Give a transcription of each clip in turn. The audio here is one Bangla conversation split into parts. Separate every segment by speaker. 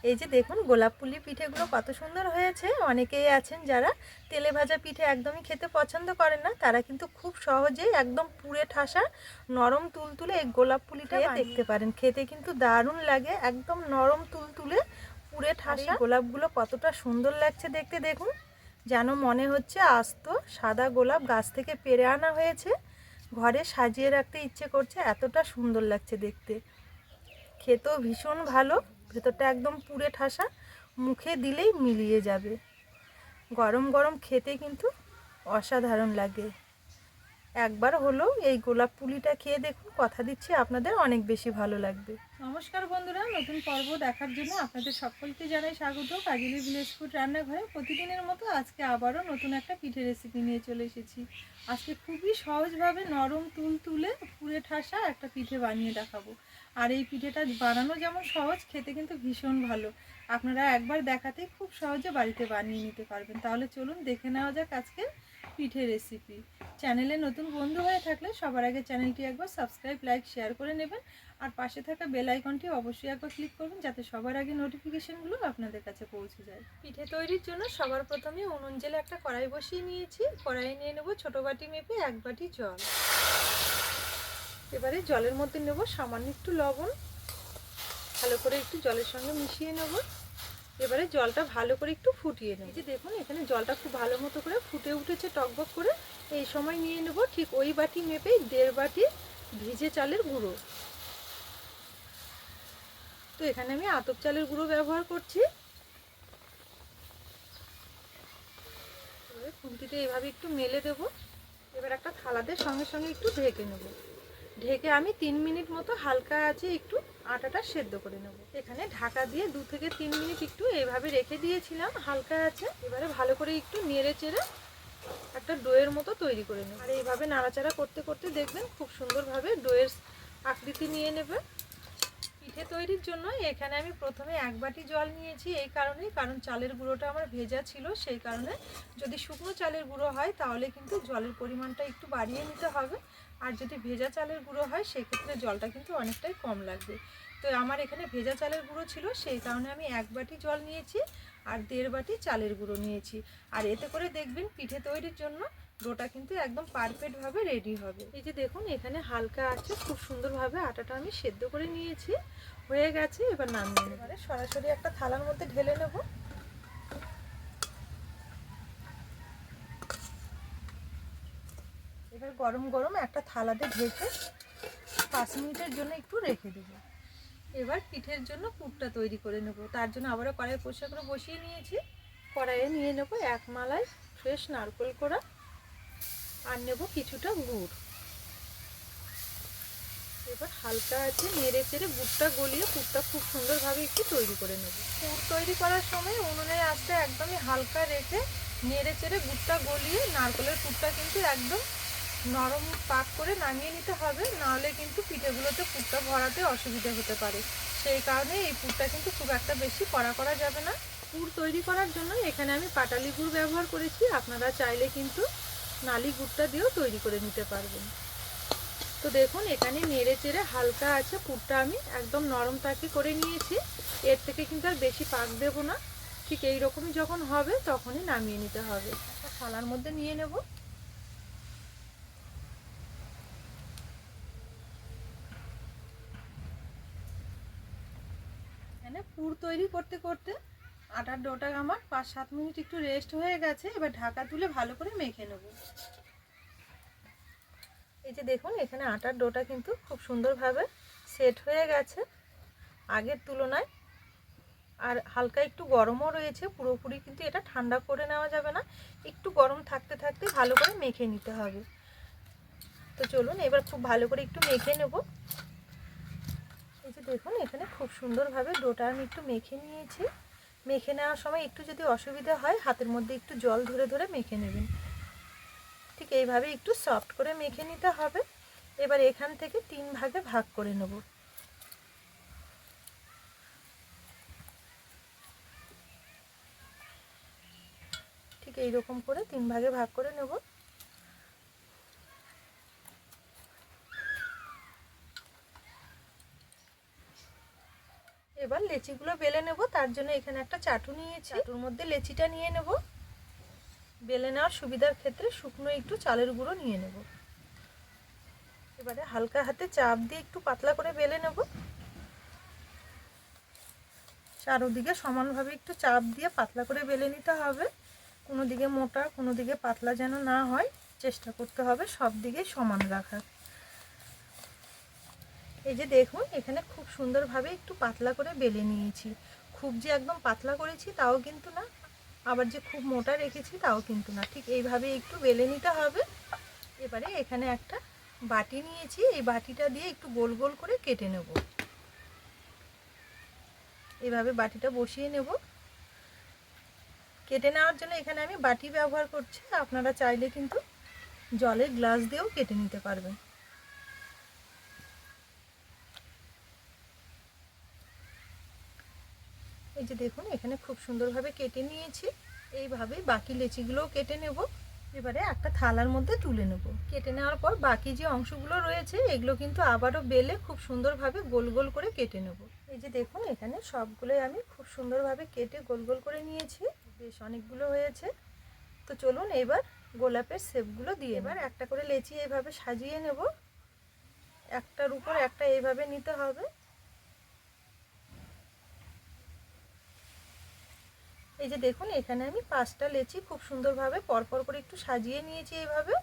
Speaker 1: এই যে দেখুন গোলাপ পুলি পিঠেগুলো কত সুন্দর হয়েছে। অনেকেই আছেন যারা তেলে ভাজা পিঠে একদমই খেতে পছন্দ করেন না, তারা কিন্তু খুব সহজেই একদম পুড়ে ঠাসা নরম তুলতুলে এই গোলাপ পুলিটা দেখতে পারেন। খেতে কিন্তু দারুণ লাগে, একদম নরম তুলতুলে পুড়ে ঠাসা। গোলাপগুলো কতটা সুন্দর লাগছে দেখতে, দেখুন যেন মনে হচ্ছে আস্ত সাদা গোলাপ গাছ থেকে পেড়ে আনা হয়েছে, ঘরে সাজিয়ে রাখতে ইচ্ছে করছে, এতটা সুন্দর লাগছে দেখতে। খেতেও ভীষণ ভালো, ভেতরটা একদম পুড়ে ঠাসা, মুখে দিলেই মিলিয়ে যাবে। গরম গরম খেতে কিন্তু অসাধারণ লাগে। একবার হলেও এই গোলাপ পুলিটা খেয়ে দেখুন, কথা দিচ্ছি আপনাদের অনেক বেশি ভালো লাগবে। নমস্কার বন্ধুরা, নতুন পর্ব দেখার জন্য আপনাদের সকলকে জানাই স্বাগত। কাজলি ভিলেজ ফুড রান্নাঘরে প্রতিদিনের মতো আজকে আবারও নতুন একটা পিঠে রেসিপি নিয়ে চলে এসেছি। আজকে খুবই সহজভাবে নরম তুলে পুড়ে ঠাসা একটা পিঠে বানিয়ে দেখাবো। আর এই পিঠেটা বানানো যেমন সহজ, খেতে কিন্তু ভীষণ ভালো। আপনারা একবার দেখাতেই খুব সহজে বাড়িতে বানিয়ে নিতে পারবেন। তাহলে চলুন দেখে নেওয়া যাক আজকে পিঠে রেসিপি। চ্যানেলে নতুন বন্ধু হয়ে থাকলে সবার আগে চ্যানেলটি একবার সাবস্ক্রাইব, লাইক, শেয়ার করে নেবেন। আর পাশে থাকা বেল আইকনটি অবশ্যই একবার ক্লিক করবেন, যাতে সবার আগে নোটিফিকেশনগুলো আপনাদের কাছে পৌঁছে যায়। পিঠে তৈরির জন্য সবার প্রথমে উনুন জেলে একটা কড়াই বসিয়ে নিয়েছি। কড়াইয়ে নিয়ে নেব ছোটো বাটি মেপে 1 বাটি জল। এবারে জলের মধ্যে নেব সামান্য একটু লবণ, ভালো করে একটু জলের সঙ্গে মিশিয়ে নেব। এবারে জলটা ভালো করে একটু ফুটিয়ে নেব। এই যে দেখুন এখানে জলটা খুব ভালো মতো করে ফুটে উঠেছে টকবক করে। এই সময় নিয়ে নেব ঠিক ওই বাটি মেপেই 1.5 বাটি ভিজে চালের গুঁড়ো। তো এখানে আমি আতপ চালের গুঁড়ো ব্যবহার করছি। এবারে খুন্তিতে এইভাবে একটু মেলে দেব। এবার একটা থালাতে সঙ্গে সঙ্গে একটু ঢেকে নেব। ঢেকে আমি 3 মিনিট মতো হালকা আছে একটু আটাটা সেদ্ধ করে নেব। এখানে ঢাকা দিয়ে 2 থেকে 3 মিনিট একটু এইভাবে রেখে দিয়েছিলাম হালকা আছে। এবারে ভালো করে একটু নেড়ে চেড়ে একটা ডোয়ের মতো তৈরি করে নেব। আর এইভাবে নাড়াচাড়া করতে করতে দেখবেন খুব সুন্দরভাবে ডোয়ের আকৃতি নিয়ে নেবে। পিঠে তৈরির জন্য এখানে আমি প্রথমে 1 বাটি জল নিয়েছি, এই কারণেই কারণ চালের গুঁড়োটা আমার ভেজা ছিল, সেই কারণে। যদি শুকনো চালের গুঁড়ো হয় তাহলে কিন্তু জলের পরিমাণটা একটু বাড়িয়ে নিতে হবে, আর যদি ভেজা চালের গুঁড়ো হয় সেক্ষেত্রে জলটা কিন্তু অনেকটাই কম লাগবে। তো আমার এখানে ভেজা চালের গুঁড়ো ছিল, সেই কারণে আমি 1 বাটি জল নিয়েছি আর 1.5 বাটি চালের গুঁড়ো নিয়েছি। আর এতে করে দেখবেন পিঠে তৈরির জন্য ডোটা কিন্তু একদম পারফেক্টভাবে রেডি হবে। এই যে দেখুন এখানে হালকা আছে, খুব সুন্দরভাবে আটাটা আমি সেদ্ধ করে নিয়েছি, হয়ে গেছে। এবার নামিয়ে নেব। এবারে সরাসরি একটা থালার মধ্যে ঢেলে নেব। এবার গরম গরম একটা থালাতে ঢেকে 5 মিনিটের জন্য একটু রেখে দেব। এবার পিঠের জন্য পুরটা তৈরি করে নেব। তার জন্য আবারও কড়াই পরিষ্কার করে বসিয়ে নিয়েছি। কড়াইয়ে নিয়ে নেব 1 মালাই ফ্রেশ নারকেল কোড়া, আর নেব কিছুটা গুড়। এবার হালকা আছে নেড়ে চেড়ে গুড়টা গলিয়ে পুরটা খুব সুন্দরভাবে একটু তৈরি করে নেব। পুর তৈরি করার সময় উনুনের আঁচটা একদমই হালকা রেখে নেড়ে চেড়ে গুড়টা গলিয়ে নারকেলের পুরটা কিন্তু একদম নরম পাক করে নামিয়ে নিতে হবে, নাহলে কিন্তু পিঠেগুলোতে পুরটা ভরাতে অসুবিধা হতে পারে। সেই কারণে এই পুরটা কিন্তু খুব একটা বেশি কড়া করা যাবে না। পুর তৈরি করার জন্য এখানে আমি পাটালি গুড় ব্যবহার করেছি, আপনারা চাইলে কিন্তু নালি গুড়টা দিয়েও তৈরি করে নিতে পারবেন। তো দেখুন এখানে নেড়ে চেড়ে হালকা আছে পুরটা আমি একদম নরম তাকে করে নিয়েছি। এর থেকে কিন্তু আর বেশি পাক দেব না। ঠিক এই রকমই যখন হবে তখনই নামিয়ে নিতে হবে। একটা থালার মধ্যে নিয়ে নেব। এখানে পুর তৈরি করতে করতে আটার ডোটা আমার 5-7 মিনিট একটু রেস্ট হয়ে গেছে। এবার ঢাকা তুলে ভালো করে মেখে নেব। এই যে দেখুন এখানে আটার ডোটা কিন্তু খুব সুন্দরভাবে সেট হয়ে গেছে আগের তুলনায়। আর হালকা একটু গরমও রয়েছে, পুরোপুরি কিন্তু এটা ঠান্ডা করে নেওয়া যাবে না, একটু গরম থাকতে থাকতে ভালো করে মেখে নিতে হবে। তো চলুন এবার খুব ভালো করে একটু মেখে নেব। এই যে দেখুন এখানে খুব সুন্দরভাবে ডোটা আমি একটু মেখে নিয়েছি। মেখে নেওয়ার সময় একটু যদি অসুবিধা হয় হাতের মধ্যে একটু জল ধরে ধরে মেখে নেবেন। ঠিক এইভাবে একটু সফট করে মেখে নিতে হবে। এবার এখান থেকে 3 ভাগে ভাগ করে নেব। ঠিক এইরকম করে 3 ভাগে ভাগ করে নেব। এবার লেচিগুলো বেলে নেব। তার জন্য এখানে একটা চাটু নিয়েছি, চাটুর মধ্যে লেচিটা নিয়ে নেব। বেলে নেওয়ার সুবিধার ক্ষেত্রে শুকনো একটু চালের গুঁড়ো নিয়ে নেব। এবারে হালকা হাতে চাপ দিয়ে একটু পাতলা করে বেলে নেব। চারদিকে সমানভাবে একটু চাপ দিয়ে পাতলা করে বেলে নিতে হবে। কোনো দিকে মোটা কোনো দিকে পাতলা যেন না হয়, চেষ্টা করতে হবে সব দিকে সমান রাখার। এই যে দেখুন এখানে খুব সুন্দরভাবে একটু পাতলা করে বেলে নিয়েছি। খুব যে একদম পাতলা করেছি তাও কিন্তু না, আবার যে খুব মোটা রেখেছি তাও কিন্তু না, ঠিক এইভাবে একটু বেলে নিতে হবে। এবারে এখানে একটা বাটি নিয়েছি, এই বাটিটা দিয়ে একটু গোল গোল করে কেটে নেব। এইভাবে বাটিটা বসিয়ে নেব। কেটে নেওয়ার জন্য এখানে আমি বাটি ব্যবহার করছি, আপনারা চাইলে কিন্তু জলের গ্লাস দিয়েও কেটে নিতে পারবেন। এই যে দেখুন এখানে খুব সুন্দরভাবে কেটে নিয়েছি। এইভাবে বাকি লেচিগুলোও কেটে নেব। এবারে একটা থালার মধ্যে তুলে নেব। কেটে নেওয়ার পর বাকি যে অংশগুলো রয়েছে এগুলো কিন্তু আবারও বেলে খুব সুন্দরভাবে গোল গোল করে কেটে নেব। এই যে দেখুন এখানে সবগুলোই আমি খুব সুন্দরভাবে কেটে গোল গোল করে নিয়েছি। বেশ অনেকগুলো হয়েছে। তো চলুন এবার গোলাপের শেপগুলো দিয়ে, এবার একটা করে লেচি এইভাবে সাজিয়ে নেব। একটার উপর একটা এইভাবে নিতে হবে। এই যে দেখুন এখানে আমি 5টা লেচি খুব সুন্দরভাবে পরপর করে একটু সাজিয়ে নিয়েছি এইভাবে।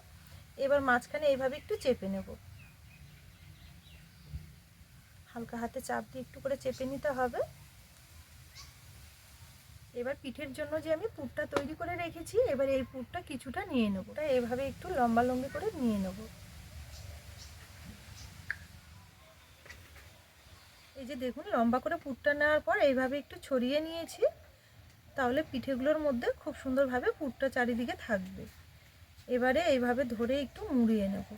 Speaker 1: এবার মাঝখানে এইভাবে একটু চেপে নেব। হালকা হাতে চাপ দিয়ে একটু করে চেপে নিতে হবে। এবার পিঠের জন্য যে আমি পুরটা তৈরি করে রেখেছি, এবার এই পুরটা কিছুটা নিয়ে নেব। এইভাবে একটু লম্বা লম্বি করে নিয়ে নেব। এই যে দেখুন লম্বা করে পুরটা নেওয়ার পর এইভাবে একটু ছড়িয়ে নিয়েছি, তাহলে পিঠেগুলোর মধ্যে খুব সুন্দরভাবে পুরটা চারিদিকে থাকবে। এবারে এইভাবে ধরে একটু মুড়িয়ে নেব।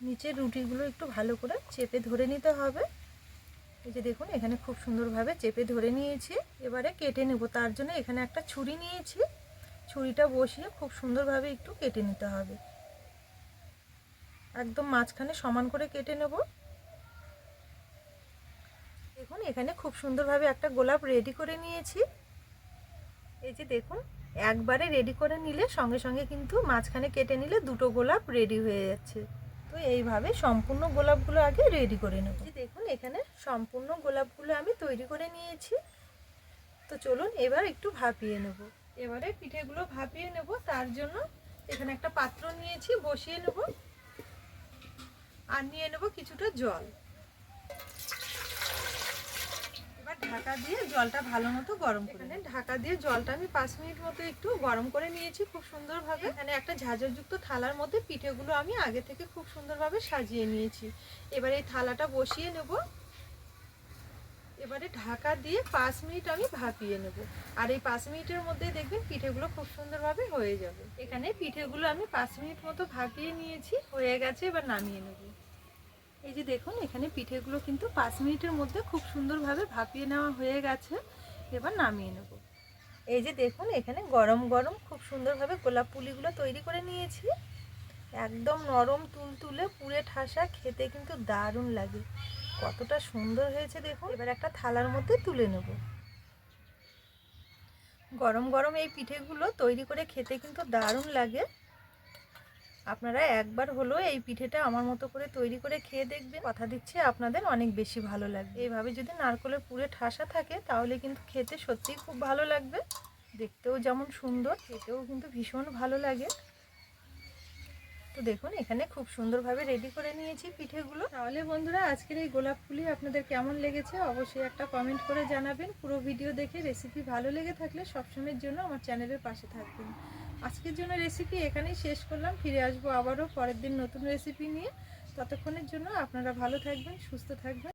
Speaker 1: নিচের রুটিগুলো একটু ভালো করে চেপে ধরে নিতে হবে। এই যে দেখুন এখানে খুব সুন্দরভাবে চেপে ধরে নিয়েছি। এবারে কেটে নেব। তার জন্য এখানে একটা ছুরি নিয়েছি, ছুরিটা বসিয়ে খুব সুন্দরভাবে একটু কেটে নিতে হবে। একদম মাঝখানে সমান করে কেটে নেব। দেখুন এখানে খুব সুন্দরভাবে একটা গোলাপ রেডি করে নিয়েছি। এই যে দেখুন একবারে রেডি করে নিলে সঙ্গে সঙ্গে কিন্তু মাঝখানে কেটে নিলে দুটো গোলাপ রেডি হয়ে যাচ্ছে। তো এইভাবে সম্পূর্ণ গোলাপগুলো আগে রেডি করে নেব। দেখুন এখানে সম্পূর্ণ গোলাপগুলো আমি তৈরি করে নিয়েছি। তো চলুন এবার একটু ভাপিয়ে নেব। এবারে পিঠেগুলো ভাপিয়ে নেব। তার জন্য এখানে একটা পাত্র নিয়েছি, বসিয়ে নেব আর নিয়ে নেব কিছুটা জল। এবার ঢাকা দিয়ে জলটা ভালো মতো গরম করে, ঢাকা দিয়ে জলটা আমি 5 মিনিট মতো একটু গরম করে নিয়েছি খুব সুন্দরভাবে। এখানে একটা ঝাঁঝরযুক্ত থালার মধ্যে পিঠেগুলো আমি আগে থেকে খুব সুন্দরভাবে সাজিয়ে নিয়েছি। এবার এই থালাটা বসিয়ে নেব। এবারে ঢাকা দিয়ে 5 মিনিট আমি ভাপিয়ে নেব। আর এই 5 মিনিটের মধ্যে দেখবেন পিঠেগুলো খুব সুন্দরভাবে হয়ে যাবে। এখানে পিঠেগুলো আমি 5 মিনিট মতো ভাপিয়ে নিয়েছি, হয়ে গেছে। এবার নামিয়ে নেব। এই যে দেখুন এখানে পিঠেগুলো কিন্তু 5 মিনিটের মধ্যে খুব সুন্দরভাবে ভাপিয়ে নেওয়া হয়ে গেছে। এবার নামিয়ে নেব। এই যে দেখুন এখানে গরম গরম খুব সুন্দরভাবে গোলাপ পুলিগুলো তৈরি করে নিয়েছি। একদম নরম তুলতুলে পুরে ঠাসা, খেতে কিন্তু দারুণ লাগে। কতটা সুন্দর হয়েছে দেখুন। এবার একটা থালার মধ্যে তুলে নেব। গরম গরম এই পিঠেগুলো তৈরি করে খেতে কিন্তু দারুণ লাগে। আপনারা একবার হলো এই পিঠেটা আমার মতো করে তৈরি করে খেয়ে দেখবেন, কথা দিচ্ছি আপনাদের অনেক বেশি ভালো লাগবে। এইভাবে যদি নারকেলের পুরে ঠাসা থাকে তাহলে কিন্তু খেতে সত্যিই খুব ভালো লাগবে। দেখতেও যেমন সুন্দর, খেতেও কিন্তু ভীষণ ভালো লাগে। তো দেখুন এখানে খুব সুন্দরভাবে রেডি করে নিয়েছি পিঠেগুলো। তাহলে বন্ধুরা আজকের এই গোলাপ পুলি আপনাদের কেমন লেগেছে অবশ্যই একটা কমেন্ট করে জানাবেন। পুরো ভিডিও দেখে রেসিপি ভালো লেগে থাকলে সবসময়ের জন্য আমার চ্যানেলের পাশে থাকবেন। আজকের জন্য রেসিপি এখানেই শেষ করলাম। ফিরে আসবো আবারও পরের দিন নতুন রেসিপি নিয়ে। ততক্ষণের জন্য আপনারা ভালো থাকবেন, সুস্থ থাকবেন।